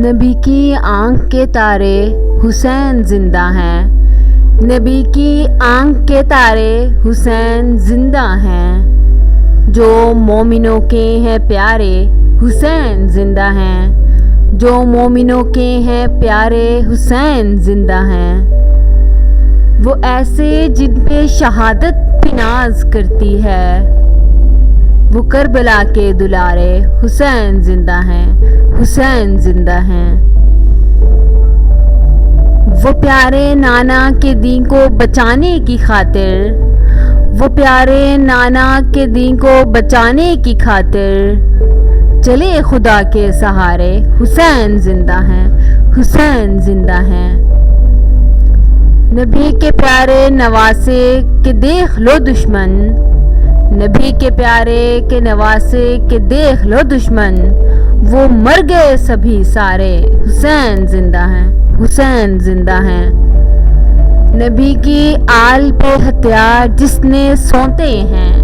نبی کی آنکھ کے تارے حسین زندہ ہیں، نبی کی آنکھ کے تارے حسین زندہ ہیں، جو مومنوں کے ہیں پیارے حسین زندہ ہیں، جو مومنوں کے ہیں پیارے حسین زندہ ہیں۔ وہ ایسے جن پہ شہادت بھی ناز کرتی ہے، وہ کربلا کے دلارے حسین زندہ ہیں، حسین زندہ ہیں۔ وہ پیارے نانا کے دین کو بچانے کی خاطر، وہ پیارے نانا کے دین کو بچانے کی خاطر چلے خدا کے سہارے حسین زندہ ہیں، حسین زندہ ہیں۔ نبی کے پیارے نواسے کہ دیکھ لو دشمن، نبی کے پیارے کے نواسے کہ دیکھ لو دشمن، وہ مر گئے سبھی سارے حسین زندہ ہیں، حسین زندہ ہیں۔ نبی کی آل پہ ہتھیار جس نے سونتے ہیں،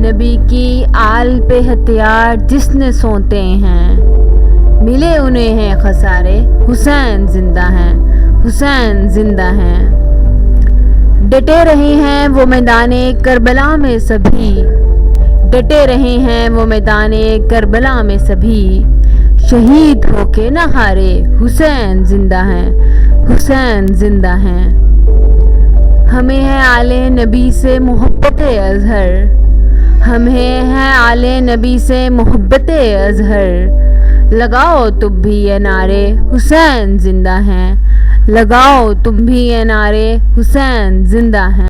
نبی کی آل پہ ہتھیار جس نے سونتے ہیں، ملے انہیں ہیں خسارے حسین زندہ ہیں، حسین زندہ ہیں۔ ڈٹے رہے ہیں وہ میدان کربلا میں سبھی، ڈٹے رہے ہیں وہ میدان کربلا میں سبھی، شہید ہو کے نہ ہارے حسین زندہ ہیں، حسین زندہ ہیں۔ ہمیں ہے آل نبی سے محبت اظہر، ہمیں ہے آل نبی سے محبت اظہر، لگاؤ تم بھی یہ نعرے حسین زندہ ہیں، لگاؤ تم بھی یہ نعرے حسین زندہ ہیں۔